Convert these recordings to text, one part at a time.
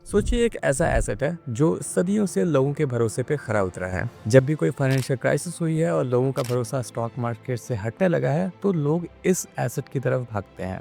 सोचिए एक ऐसा एसेट है जो सदियों से लोगों के भरोसे पे खरा उतरा है। जब भी कोई फाइनेंशियल क्राइसिस हुई है और लोगों का भरोसा स्टॉक मार्केट से हटने लगा है तो लोग इस एसेट की तरफ भागते हैं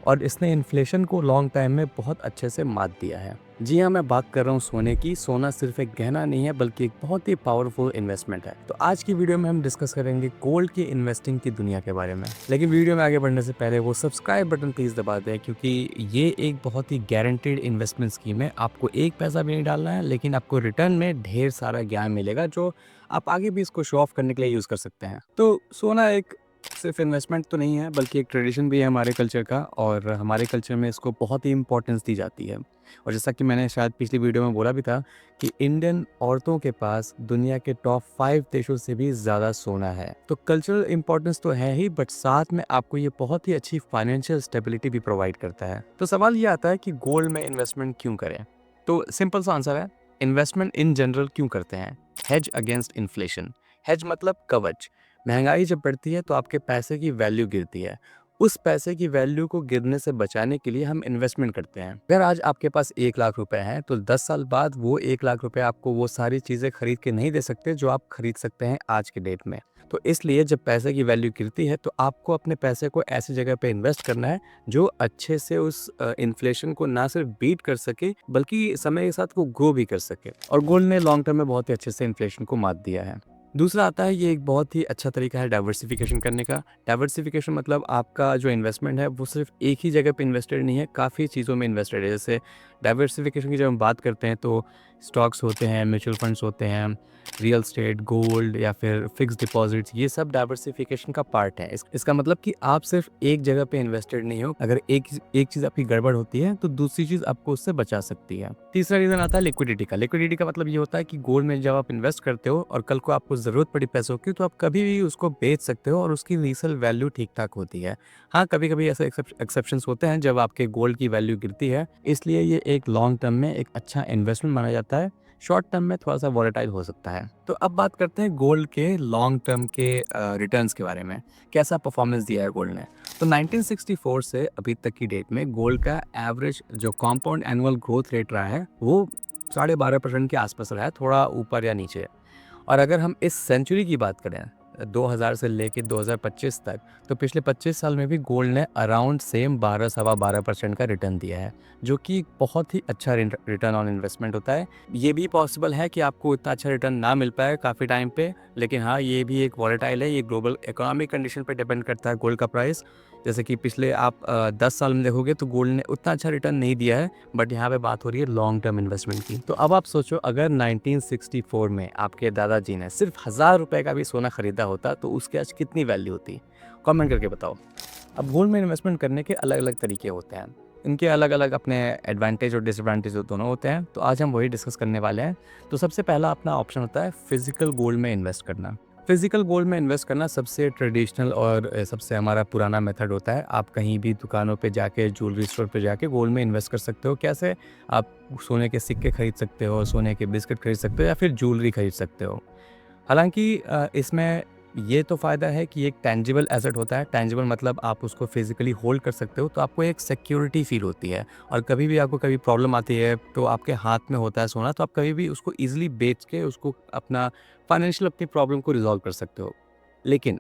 और इसने इन्फ्लेशन को लॉन्ग टाइम में बहुत अच्छे से मात दिया है। जी हाँ, मैं बात कर रहा हूँ सोने की। सोना सिर्फ एक गहना नहीं है बल्कि एक बहुत ही पावरफुल इन्वेस्टमेंट है। तो आज की वीडियो में हम डिस्कस करेंगे गोल्ड की इन्वेस्टिंग की दुनिया के बारे में। लेकिन वीडियो में आगे बढ़ने से पहले वो सब्सक्राइब बटन प्लीज दबा दें, क्योंकि ये एक बहुत ही गारंटीड इन्वेस्टमेंट स्कीम है। आपको एक पैसा भी नहीं डालना है, लेकिन आपको रिटर्न में ढेर सारा ज्ञान मिलेगा जो आप आगे भी इसको शो ऑफ करने के लिए यूज कर सकते हैं। तो सोना एक सिर्फ इन्वेस्टमेंट तो नहीं है बल्कि एक ट्रेडिशन भी है हमारे कल्चर का, और हमारे कल्चर में इसको बहुत ही इंपॉर्टेंस दी जाती है। और जैसा कि मैंने शायद पिछली वीडियो में बोला भी था कि इंडियन औरतों के पास दुनिया के टॉप 5 देशों से भी ज़्यादा सोना है। तो कल्चरल इंपॉर्टेंस तो है ही, बट साथ में आपको ये बहुत ही अच्छी फाइनेंशियल स्टेबिलिटी भी प्रोवाइड करता है। तो सवाल ये आता है कि गोल्ड में इन्वेस्टमेंट क्यों करें? तो सिंपल सा आंसर है, इन्वेस्टमेंट इन जनरल क्यों करते हैं? Hedge against inflation. हेज मतलब कवच। महंगाई जब बढ़ती है तो आपके पैसे की वैल्यू गिरती है। उस पैसे की वैल्यू को गिरने से बचाने के लिए हम इन्वेस्टमेंट करते हैं। अगर आज आपके पास 1 लाख रुपए हैं तो 10 साल बाद वो 1 लाख रुपए आपको वो सारी चीज़ें खरीद के नहीं दे सकते जो आप खरीद सकते हैं आज के डेट में। तो इसलिए जब पैसे की वैल्यू गिरती है तो आपको अपने पैसे को ऐसी जगह पे इन्वेस्ट करना है जो अच्छे से उस इन्फ्लेशन को ना सिर्फ बीट कर सके बल्कि समय के साथ वो ग्रो भी कर सके। और गोल्ड ने लॉन्ग टर्म में बहुत ही अच्छे से इन्फ्लेशन को मात दिया है। दूसरा आता है, ये एक बहुत ही अच्छा तरीका है डाइवर्सिफिकेशन करने का। डाइवर्सिफिकेशन मतलब आपका जो इन्वेस्टमेंट है वो सिर्फ एक ही जगह पे इन्वेस्टेड नहीं है, काफ़ी चीज़ों में इन्वेस्टेड है। जैसे डाइवर्सिफिकेशन की जब हम बात करते हैं तो स्टॉक्स होते हैं, म्यूचुअल फंड्स होते हैं, रियल स्टेट, गोल्ड या फिर फिक्स डिपॉजिट्स, ये सब डाइवर्सिफिकेशन का पार्ट है। इसका मतलब कि आप सिर्फ एक जगह पे इन्वेस्टेड नहीं हो। अगर एक चीज़ आपकी गड़बड़ होती है तो दूसरी चीज़ आपको उससे बचा सकती है। तीसरा रीज़न आता है लिक्विडिटी का। लिक्विडिटी का मतलब ये होता है कि गोल्ड में जब आप इन्वेस्ट करते हो और कल को आपको ज़रूरत पड़ी पैसों की तो आप कभी भी उसको बेच सकते हो और उसकी रीसेल वैल्यू ठीक-ठाक होती है। हाँ, कभी-कभी ऐसे एक्सेप्शंस होते हैं जब आपके गोल्ड की वैल्यू गिरती है, इसलिए ये एक लॉन्ग टर्म में एक अच्छा इन्वेस्टमेंट माना जाता है। शॉर्ट टर्म में थोड़ा-सा वॉलेटाइल हो सकता है। तो अब बात करते हैं गोल्ड के लॉन्ग टर्म के रिटर्न्स के बारे में। कैसा परफॉर्मेंस दिया है गोल्ड ने? तो 1964 से अभी तक की डेट में गोल्ड का एवरेज जो कंपाउंड एनुअल ग्रोथ रेट रहा है वो 12.5% के आसपास रहा है, थोड़ा ऊपर या नीचे। और अगर हम इस सेंचुरी की बात करें 2000 से लेके 2025 तक, तो पिछले 25 साल में भी गोल्ड ने अराउंड सेम 12 सवा 12% का रिटर्न दिया है, जो कि बहुत ही अच्छा रिटर्न ऑन इन्वेस्टमेंट होता है। ये भी पॉसिबल है कि आपको इतना अच्छा रिटर्न ना मिल पाए काफ़ी टाइम पे, लेकिन हाँ, ये भी एक वॉलेटाइल है। ये ग्लोबल इकोनॉमिक कंडीशन पे डिपेंड करता है गोल्ड का प्राइस। जैसे कि पिछले आप 10 साल में देखोगे तो गोल्ड ने उतना अच्छा रिटर्न नहीं दिया है, बट यहाँ पे बात हो रही है लॉन्ग टर्म इन्वेस्टमेंट की। तो अब आप सोचो, अगर 1964 में आपके दादाजी ने सिर्फ 1000 रुपए का भी सोना खरीदा होता तो उसकी आज कितनी वैल्यू होती? कमेंट करके बताओ। अब गोल्ड में इन्वेस्टमेंट करने के अलग अलग तरीके होते हैं। इनके अलग अलग अपने एडवांटेज और डिसएडवांटेज दोनों होते हैं, तो आज हम वही डिस्कस करने वाले हैं। तो सबसे पहला अपना ऑप्शन होता है फिजिकल गोल्ड में इन्वेस्ट करना। फिजिकल गोल्ड में इन्वेस्ट करना सबसे ट्रेडिशनल और सबसे हमारा पुराना मेथड होता है। आप कहीं भी दुकानों पे जाके, ज्वेलरी स्टोर पे जाके गोल्ड में इन्वेस्ट कर सकते हो। कैसे? आप सोने के सिक्के खरीद सकते हो, सोने के बिस्किट खरीद सकते हो या फिर ज्वेलरी खरीद सकते हो। हालाँकि इसमें ये तो फ़ायदा है कि एक टैंजिबल एसेट होता है। टैंजिबल मतलब आप उसको फिज़िकली होल्ड कर सकते हो, तो आपको एक सिक्योरिटी फ़ील होती है। और कभी भी आपको कभी प्रॉब्लम आती है, तो आपके हाथ में होता है सोना, तो आप कभी भी उसको ईज़िली बेच के उसको अपना फाइनेंशियल अपनी प्रॉब्लम को रिज़ॉल्व कर सकते हो। लेकिन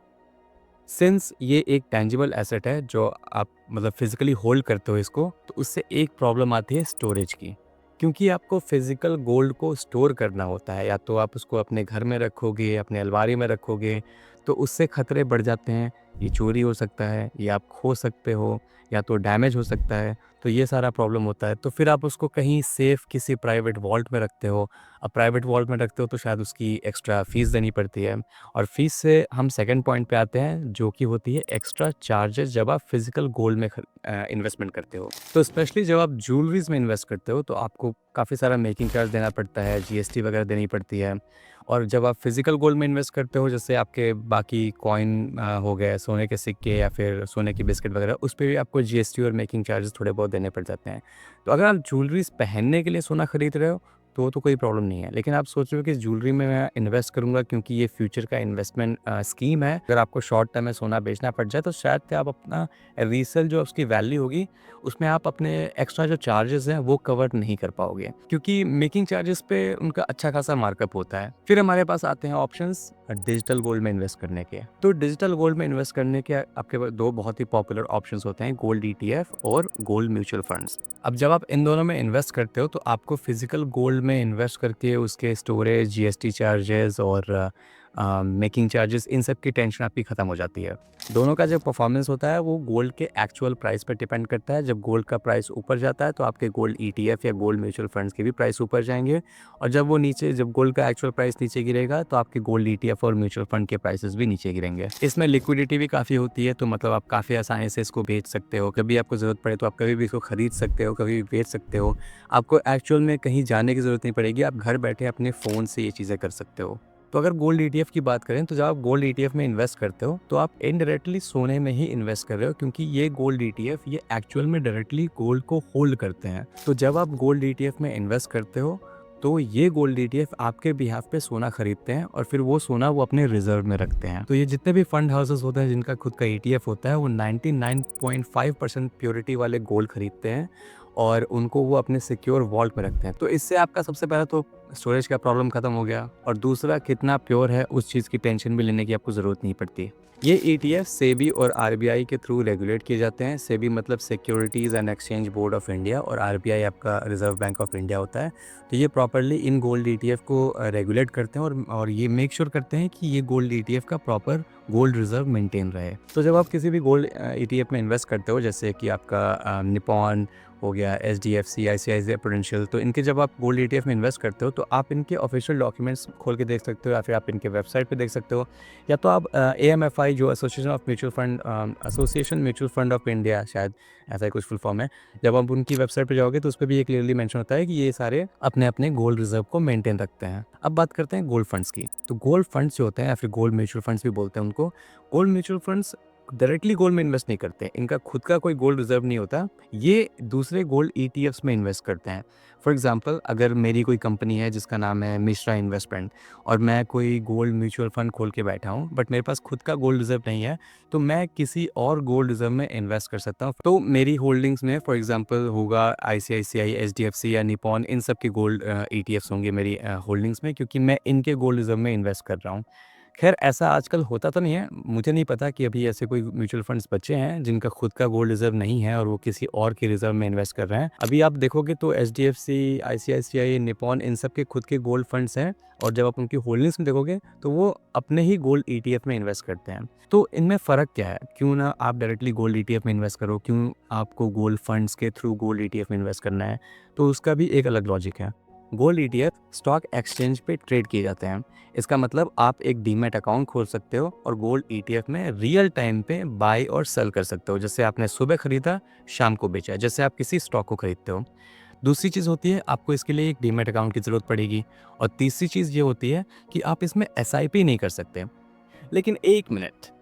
सिंस ये एक टैंजिबल एसेट है जो आप मतलब फिजिकली होल्ड करते हो इसको, तो उससे एक प्रॉब्लम आती है स्टोरेज की। क्योंकि आपको फिजिकल गोल्ड को स्टोर करना होता है, या तो आप उसको अपने घर में रखोगे, अपने अलमारी में रखोगे, तो उससे खतरे बढ़ जाते हैं। ये चोरी हो सकता है, ये आप खो सकते हो, या तो डैमेज हो सकता है। तो ये सारा प्रॉब्लम होता है। तो फिर आप उसको कहीं सेफ किसी प्राइवेट वॉल्ट में रखते हो। अब प्राइवेट वॉल्ट में रखते हो तो शायद उसकी एक्स्ट्रा फ़ीस देनी पड़ती है। और फीस से हम सेकंड पॉइंट पे आते हैं, जो कि होती है एक्स्ट्रा चार्जेस जब आप फिजिकल गोल्ड में इन्वेस्टमेंट करते हो। तो स्पेशली जब आप ज्वेलरीज में इन्वेस्ट करते हो तो आपको काफ़ी सारा मेकिंग चार्ज देना पड़ता है, जीएसटी वगैरह देनी पड़ती है। और जब आप फिजिकल गोल्ड में इन्वेस्ट करते हो, जैसे आपके बाकी कॉइन हो गए, सोने के सिक्के या फिर सोने की बिस्किट वगैरह, उस पे भी आपको जीएसटी और मेकिंग चार्जेस थोड़े बहुत देने पड़ जाते हैं। तो अगर आप ज्वेलरीज पहनने के लिए सोना खरीद रहे हो तो वो तो कोई प्रॉब्लम नहीं है। लेकिन आप सोच रहे हो कि ज्वेलरी में मैं इन्वेस्ट करूँगा क्योंकि ये फ्यूचर का इन्वेस्टमेंट स्कीम है। अगर आपको शॉर्ट टर्म में सोना बेचना पड़ जाए तो शायद से आप अपना रीसेल जो उसकी वैल्यू होगी, उसमें आप अपने एक्स्ट्रा जो चार्जेस हैं वो कवर नहीं कर पाओगे, क्योंकि मेकिंग चार्जेस पे उनका अच्छा खासा मार्कअप होता है। फिर हमारे पास आते हैं ऑप्शंस डिजिटल गोल्ड में इन्वेस्ट करने के। तो डिजिटल गोल्ड में इन्वेस्ट करने के आपके पास दो बहुत ही पॉपुलर ऑप्शंस होते हैं, गोल्ड ईटीएफ और गोल्ड म्यूचुअल फंड्स। अब जब आप इन दोनों में इन्वेस्ट करते हो तो आपको फिजिकल गोल्ड में इन्वेस्ट करके उसके स्टोरेज, जीएसटी चार्जेस और मेकिंग चार्जेस, इन सब की टेंशन आपकी ख़त्म हो जाती है। दोनों का जो परफॉर्मेंस होता है वो गोल्ड के एक्चुअल प्राइस पर डिपेंड करता है। जब गोल्ड का प्राइस ऊपर जाता है तो आपके गोल्ड ईटीएफ या गोल्ड म्यूचुअल फंड्स के भी प्राइस ऊपर जाएंगे, और जब गोल्ड का एक्चुअल प्राइस नीचे गिरेगा तो आपके गोल्ड ईटीएफ और म्यूचुअल फंड के प्राइसेस भी नीचे गिरेंगे। इसमें लिक्विडिटी भी काफ़ी होती है, तो मतलब आप काफ़ी आसानी से इसको बेच सकते हो। कभी आपको ज़रूरत पड़े तो आप कभी भी इसको खरीद सकते हो, कभी भी बेच सकते हो। आपको एक्चुअल में कहीं जाने की ज़रूरत नहीं पड़ेगी, आप घर बैठे अपने फ़ोन से ये चीज़ें कर सकते हो। तो अगर गोल्ड ईटीएफ की बात करें तो जब आप गोल्ड ईटीएफ में इन्वेस्ट करते हो तो आप इनडायरेक्टली सोने में ही इन्वेस्ट कर रहे हो, क्योंकि ये गोल्ड ईटीएफ ये एक्चुअल में डायरेक्टली गोल्ड को होल्ड करते हैं। तो जब आप गोल्ड ईटीएफ में इन्वेस्ट करते हो तो ये गोल्ड ईटीएफ आपके बिहाफ पे सोना खरीदते हैं और फिर वो सोना वो अपने रिजर्व में रखते हैं। तो ये जितने भी फंड हाउसेस होते हैं जिनका खुद का ईटीएफ होता है वो 99.5% प्योरिटी वाले गोल्ड खरीदते हैं और उनको वो अपने सिक्योर वॉल्ट में रखते हैं। तो इससे आपका सबसे पहला तो स्टोरेज का प्रॉब्लम खत्म हो गया, और दूसरा कितना प्योर है उस चीज़ की टेंशन भी लेने की आपको ज़रूरत नहीं पड़ती। ये ईटीएफ सेबी और आरबीआई के थ्रू रेगुलेट किए जाते हैं। सेबी मतलब securities and exchange board of India, और आरबीआई आपका रिजर्व बैंक ऑफ इंडिया होता है। तो ये प्रॉपरली इन गोल्ड ईटीएफ को रेगुलेट करते हैं और ये मेक श्योर करते हैं कि ये गोल्ड ईटीएफ का प्रॉपर गोल्ड रिजर्व मेंटेन रहे। तो जब आप किसी भी गोल्ड ईटीएफ में इन्वेस्ट करते हो, जैसे कि आपका निपॉन हो गया, एचडीएफसी, आईसीआईसीआई प्रूडेंशियल, तो इनके जब आप गोल्ड ईटीएफ में इन्वेस्ट करते हो तो आप इनके ऑफिशियल डॉक्यूमेंट्स खोल के देख सकते हो, या फिर आप इनके वेबसाइट पे देख सकते हो, या तो आप एएमएफआई जो association mutual fund of India, शायद ऐसा ही कुछ फुल फॉर्म है, जब आप उनकी वेबसाइट पे जाओगे तो उस पर भी ये क्लियरली मेंशन होता है कि ये सारे अपने अपने गोल्ड रिजर्व को मेंटेन रखते हैं। अब बात करते हैं गोल्ड फंड्स की। तो गोल्ड फंड्स जो होते हैं या फिर गोल्ड म्यूचुअल फंड्स भी बोलते हैं उनको, gold mutual funds directly gold में इन्वेस्ट नहीं करते, इनका खुद का कोई गोल्ड रिजर्व नहीं होता, ये दूसरे गोल्ड ईटीएफ्स में इन्वेस्ट करते हैं। फॉर एग्जांपल, अगर मेरी कोई कंपनी है जिसका नाम है मिश्रा इन्वेस्टमेंट, और मैं कोई गोल्ड म्यूचुअल फंड खोल के बैठा हूँ, बट मेरे पास खुद का गोल्ड रिजर्व नहीं है, तो मैं किसी और गोल्ड रिजर्व में इन्वेस्ट कर सकता हूँ। तो मेरी होल्डिंग्स में फॉर एग्जांपल होगा आईसीआईसीआई, एचडीएफसी या निपॉन, इन सब के गोल्ड ईटीएफ्स होंगे मेरी होल्डिंग्स में, क्योंकि मैं इनके गोल्ड रिजर्व में इन्वेस्ट कर रहा हूँ। खैर ऐसा आजकल होता तो नहीं है, मुझे नहीं पता कि अभी ऐसे कोई म्यूचुअल फंड्स बचे हैं जिनका खुद का गोल्ड रिजर्व नहीं है और वो किसी और के रिजर्व में इन्वेस्ट कर रहे हैं। अभी आप देखोगे तो एचडीएफसी, आईसीआईसीआई, निपॉन, इन सब के खुद के गोल्ड फंड्स हैं, और जब आप उनकी होल्डिंग्स में देखोगे तो वो अपने ही गोल्ड ईटीएफ में इन्वेस्ट करते हैं। तो इनमें फ़र्क क्या है? क्यों ना आप डायरेक्टली गोल्ड ईटीएफ में इन्वेस्ट करो, क्यों आपको गोल्ड फंड्स के थ्रू गोल्ड ईटीएफ में इन्वेस्ट करना है? तो उसका भी एक अलग लॉजिक है। गोल्ड ईटीएफ स्टॉक एक्सचेंज पे ट्रेड किए जाते हैं। इसका मतलब आप एक डीमैट अकाउंट खोल सकते हो और गोल्ड ईटीएफ में रियल टाइम पे बाय और सेल कर सकते हो। जैसे आपने सुबह खरीदा, शाम को बेचा, जैसे आप किसी स्टॉक को खरीदते हो। दूसरी चीज़ होती है, आपको इसके लिए एक डीमैट अकाउंट की ज़रूरत पड़ेगी, और तीसरी चीज़ ये होती है कि आप इसमें एसआईपी नहीं कर सकते। लेकिन एक मिनट,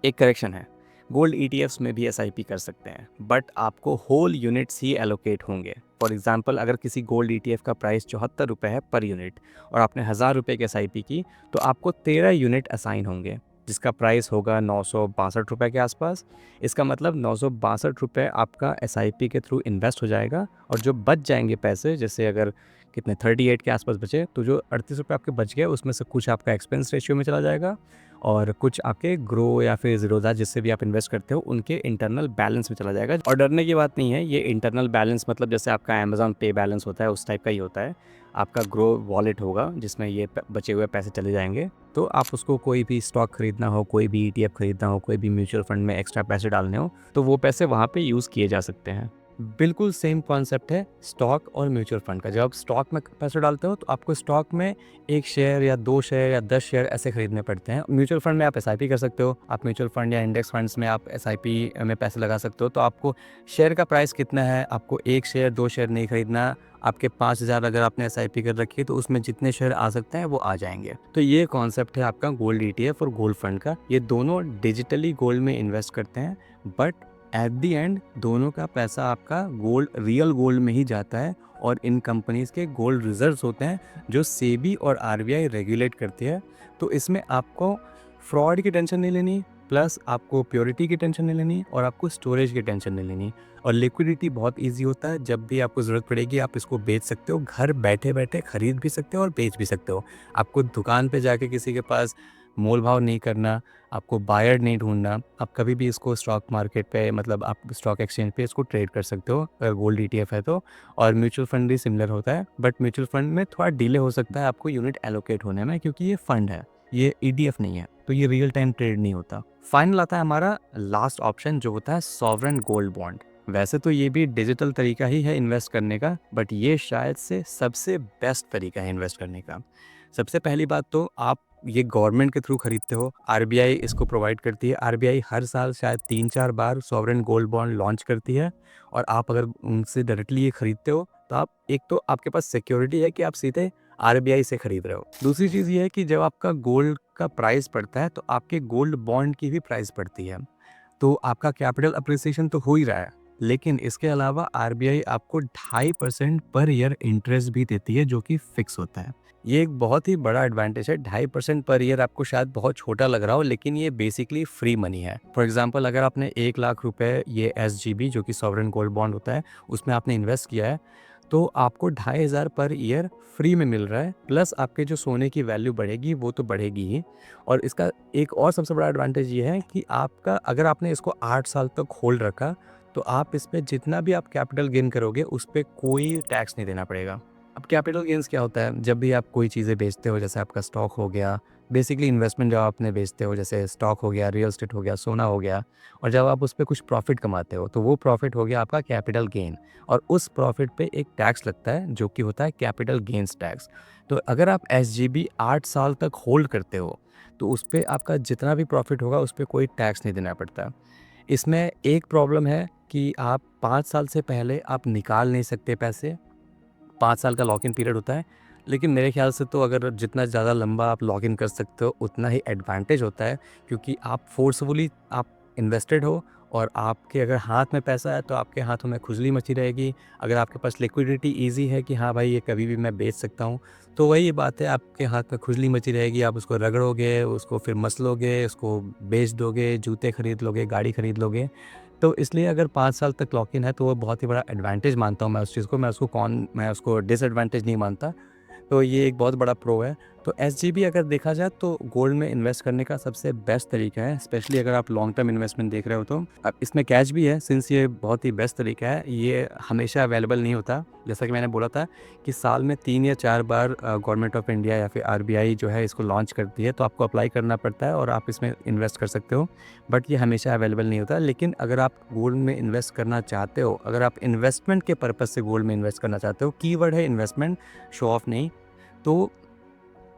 एक करेक्शन है, गोल्ड ईटीएफ्स में भी एसआईपी कर सकते हैं, बट आपको होल यूनिट्स ही एलोकेट होंगे। फॉर एग्जांपल, अगर किसी गोल्ड ईटीएफ का प्राइस 74 रुपये है पर यूनिट और आपने 1000 रुपये की एसआईपी की, तो आपको 13 यूनिट असाइन होंगे, जिसका प्राइस होगा 962 रुपये के आसपास। इसका मतलब 962 रुपये आपका एसआईपी के थ्रू इन्वेस्ट हो जाएगा, और जो बच जाएंगे पैसे, जैसे अगर कितने 38 के आसपास बचे, तो जो 38 रुपये आपके बच गए उसमें से कुछ आपका एक्सपेंस रेशियो में चला जाएगा, और कुछ आपके ग्रो या फिर ज़ीरोधा जिससे भी आप इन्वेस्ट करते हो उनके इंटरनल बैलेंस में चला जाएगा। और डरने की बात नहीं है, ये इंटरनल बैलेंस मतलब जैसे आपका अमेज़न पे बैलेंस होता है उस टाइप का ही होता है। आपका ग्रो वॉलेट होगा जिसमें ये बचे हुए पैसे चले जाएंगे, तो आप उसको कोई भी स्टॉक खरीदना हो, कोई भी ईटीएफ खरीदना हो, कोई भी म्यूचुअल फंड में एक्स्ट्रा पैसे डालने हो, तो वो पैसे वहाँ पे यूज़ किए जा सकते हैं। बिल्कुल सेम कॉन्सेप्ट है स्टॉक और म्यूचुअल फंड का। जब आप स्टॉक में पैसे डालते हो तो आपको स्टॉक में 1 शेयर या 2 शेयर या 10 शेयर ऐसे खरीदने पड़ते हैं। म्यूचुअल फंड में आप एसआईपी कर सकते हो। आप म्यूचुअल फंड या इंडेक्स फंड्स में आप एसआईपी में पैसे लगा सकते हो। तो आपको शेयर का प्राइस कितना है, आपको 1 शेयर 2 शेयर नहीं खरीदना। आपके 5000 अगर आपने एसआईपी कर रखी है तो उसमें जितने शेयर आ सकते हैं वो आ जाएंगे। तो ये कॉन्सेप्ट है आपका गोल्ड ईटीएफ और गोल्ड फंड का। ये दोनों डिजिटली गोल्ड में इन्वेस्ट करते हैं, बट एट दी एंड दोनों का पैसा आपका गोल्ड, रियल गोल्ड में ही जाता है, और इन कंपनीज़ के गोल्ड रिजर्व्स होते हैं जो सेबी और आरबीआई रेगुलेट करती है। तो इसमें आपको फ्रॉड की टेंशन नहीं लेनी, प्लस आपको प्योरिटी की टेंशन नहीं लेनी और आपको स्टोरेज की टेंशन नहीं लेनी। और लिक्विडिटी बहुत ईज़ी होता है, जब भी आपको ज़रूरत पड़ेगी आप इसको बेच सकते हो, घर बैठे-बैठे खरीद भी सकते हो और बेच भी सकते हो। आपको दुकान पे जाके किसी के पास मोल-भाव नहीं करना, आपको बायर नहीं ढूँढना, आप कभी भी इसको स्टॉक मार्केट पे मतलब आप स्टॉक एक्सचेंज पे इसको ट्रेड कर सकते हो अगर गोल्ड ईटीएफ है तो। और म्यूचुअल फंड भी सिमिलर होता है, बट म्यूचुअल फंड में थोड़ा डिले हो सकता है आपको यूनिट एलोकेट होने में, क्योंकि ये फंड है, ये ईटीएफ नहीं है, तो ये रियल टाइम ट्रेड नहीं होता। फाइनल आता है हमारा लास्ट ऑप्शन जो होता है सॉवरेन गोल्ड बॉन्ड। वैसे तो ये भी डिजिटल तरीका ही है इन्वेस्ट करने का, बट ये शायद से सबसे बेस्ट तरीका है इन्वेस्ट करने का। सबसे पहली बात तो आप ये गवर्नमेंट के थ्रू खरीदते हो, आरबीआई इसको प्रोवाइड करती है। आरबीआई हर साल शायद 3-4 बार सॉवरेन गोल्ड बॉन्ड लॉन्च करती है और आप अगर उनसे डायरेक्टली ये खरीदते हो तो आप एक तो आपके पास सिक्योरिटी है कि आप सीधे आरबीआई से खरीद रहे हो। दूसरी चीज़ ये है कि जब आपका गोल्ड का प्राइस बढ़ता है तो आपके गोल्ड बॉन्ड की भी प्राइस बढ़ती है। तो आपका कैपिटल अप्रिसिएशन तो हो ही रहा है, लेकिन इसके अलावा आरबीआई आपको 2.5% पर ईयर इंटरेस्ट भी देती है जो कि फिक्स होता है। ये एक बहुत ही बड़ा एडवांटेज है। 2.5% पर ईयर आपको शायद बहुत छोटा लग रहा हो, लेकिन ये बेसिकली फ्री मनी है। फॉर एग्जांपल अगर आपने 1 लाख रुपए ये एसजीबी जो कि सॉवरेन गोल्ड बॉन्ड होता है उसमें आपने इन्वेस्ट किया है, तो आपको 2,500 पर ईयर फ्री में मिल रहा है। प्लस आपके जो सोने की वैल्यू बढ़ेगी वो तो बढ़ेगी ही। और इसका एक और सबसे बड़ा एडवांटेज ये है कि आपका अगर आपने इसको 8 साल तक होल्ड रखा तो आप इसमें जितना भी आप कैपिटल गेन करोगे उस पे कोई टैक्स नहीं देना पड़ेगा। अब कैपिटल गेन्स क्या होता है, जब भी आप कोई चीज़ें बेचते हो, जैसे आपका स्टॉक हो गया, बेसिकली इन्वेस्टमेंट जब आपने बेचते हो, जैसे स्टॉक हो गया, रियल एस्टेट हो गया, सोना हो गया, और जब आप उस पे कुछ प्रॉफिट कमाते हो तो वो प्रॉफिट हो गया आपका कैपिटल गेन। और उस प्रॉफिट पे एक टैक्स लगता है जो कि होता है कैपिटल गेन्स टैक्स। तो अगर आप एसजीबी 8 साल तक होल्ड करते हो तो उस पे आपका जितना भी प्रॉफिट होगा उस पे कोई टैक्स नहीं देना पड़ता। इसमें एक प्रॉब्लम है कि आप 5 साल से पहले आप निकाल नहीं सकते पैसे, 5 साल का लॉक इन पीरियड होता है। लेकिन मेरे ख़्याल से तो अगर जितना ज़्यादा लंबा आप लॉग इन कर सकते हो उतना ही एडवांटेज होता है, क्योंकि आप फ़ोर्सफुली आप इन्वेस्टेड हो और आपके अगर हाथ में पैसा है तो आपके हाथों में खुजली मची रहेगी। अगर आपके पास लिक्विडिटी ईज़ी है कि हाँ भाई ये कभी भी मैं बेच सकता हूँ, तो वही बात है, आपके हाथ में खुजली मची रहेगी, आप उसको रगड़ोगे, उसको फिर मसलोगे, उसको बेच दोगे, जूते खरीद लोगे, गाड़ी खरीद लोगे। तो इसलिए अगर 5 साल तक लॉक इन है तो वो बहुत ही बड़ा एडवांटेज मानता हूँ मैं उस चीज़ को, मैं उसको डिसएडवांटेज नहीं मानता। तो ये एक बहुत बड़ा प्रो है। तो एसजीबी अगर देखा जाए तो गोल्ड में इन्वेस्ट करने का सबसे बेस्ट तरीका है, स्पेशली अगर आप लॉन्ग टर्म इन्वेस्टमेंट देख रहे हो तो। अब इसमें कैश भी है, सिंस ये बहुत ही बेस्ट तरीका है, ये हमेशा अवेलेबल नहीं होता। जैसा कि मैंने बोला था कि साल में 3 या 4 बार गवर्नमेंट ऑफ इंडिया या फिर आरबीआई जो है इसको लॉन्च करती है, तो आपको अप्लाई करना पड़ता है और आप इसमें इन्वेस्ट कर सकते हो। बट ये हमेशा अवेलेबल नहीं होता। लेकिन अगर आप गोल्ड में इन्वेस्ट करना चाहते हो, अगर आप इन्वेस्टमेंट के पर्पज़ से गोल्ड में इन्वेस्ट करना चाहते हो, कीवर्ड है इन्वेस्टमेंट, शो ऑफ नहीं, तो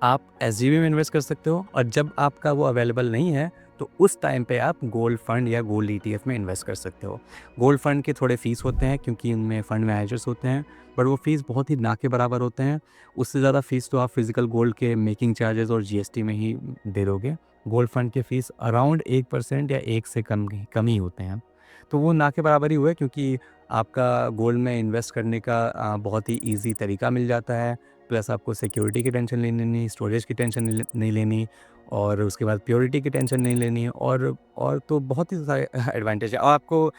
आप एसजीबी में इन्वेस्ट कर सकते हो। और जब आपका वो अवेलेबल नहीं है तो उस टाइम पे आप गोल्ड फंड या गोल्ड ईटीएफ में इन्वेस्ट कर सकते हो। गोल्ड फंड के थोड़े फ़ीस होते हैं क्योंकि उनमें फंड मैनेजर्स होते हैं, बट वो फ़ीस बहुत ही ना के बराबर होते हैं। उससे ज़्यादा फ़ीस तो आप फिजिकल गोल्ड के मेकिंग चार्जेस और जीएसटी में ही दे दोगे। गोल्ड फंड के फ़ीस अराउंड 1% या 1 से कम ही होते हैं। तो वो ना के बराबर ही हुए, क्योंकि आपका गोल्ड में इन्वेस्ट करने का बहुत ही ईज़ी तरीका मिल जाता है। प्लस आपको सिक्योरिटी की टेंशन नहीं लेनी, स्टोरेज की टेंशन नहीं लेनी, और उसके बाद प्योरिटी की टेंशन नहीं लेनी, और तो बहुत ही सारे एडवांटेज है। और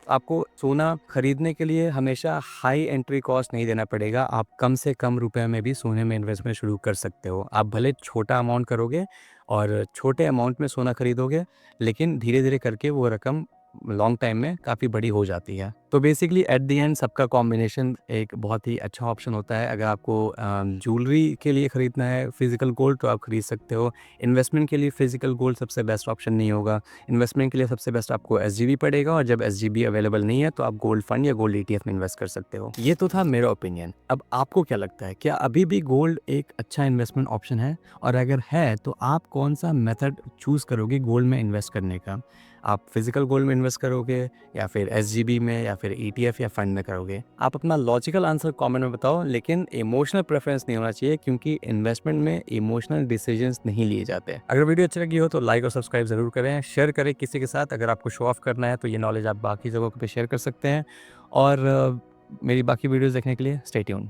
आपको सोना खरीदने के लिए हमेशा हाई एंट्री कॉस्ट नहीं देना पड़ेगा। आप कम से कम रुपए में भी सोने में इन्वेस्टमेंट शुरू कर सकते हो। आप भले छोटा अमाउंट करोगे और छोटे अमाउंट में सोना खरीदोगे, लेकिन धीरे-धीरे करके वो रकम लॉन्ग टाइम में काफ़ी बड़ी हो जाती है। तो बेसिकली एट द एंड सबका कॉम्बिनेशन एक बहुत ही अच्छा ऑप्शन होता है। अगर आपको ज्वेलरी के लिए ख़रीदना है फिज़िकल गोल्ड तो आप ख़रीद सकते हो। इन्वेस्टमेंट के लिए फिज़िकल गोल्ड सबसे बेस्ट ऑप्शन नहीं होगा। इन्वेस्टमेंट के लिए सबसे बेस्ट आपको एसजीबी पड़ेगा, और जब एसजीबी अवेलेबल नहीं है तो आप गोल्ड फंड या गोल्ड ईटीएफ में इन्वेस्ट कर सकते हो। ये तो था मेरा ओपिनियन। अब आपको क्या लगता है, क्या अभी भी गोल्ड एक अच्छा इन्वेस्टमेंट ऑप्शन है? और अगर है तो आप कौन-सा मेथड चूज़ करोगे गोल्ड में इन्वेस्ट करने का? आप फिजिकल गोल्ड में इन्वेस्ट करोगे या फिर एसजीबी में या फिर ईटीएफ या फंड में करोगे? आप अपना लॉजिकल आंसर कमेंट में बताओ, लेकिन इमोशनल प्रेफरेंस नहीं होना चाहिए, क्योंकि इन्वेस्टमेंट में इमोशनल डिसीजंस नहीं लिए जाते। अगर वीडियो अच्छी लगी हो तो लाइक और सब्सक्राइब जरूर करें, शेयर करें किसी के साथ। अगर आपको शो ऑफ करना है तो ये नॉलेज आप बाकी जगहों पे शेयर कर सकते हैं। और मेरी बाकी वीडियोस देखने के लिए स्टे ट्यून।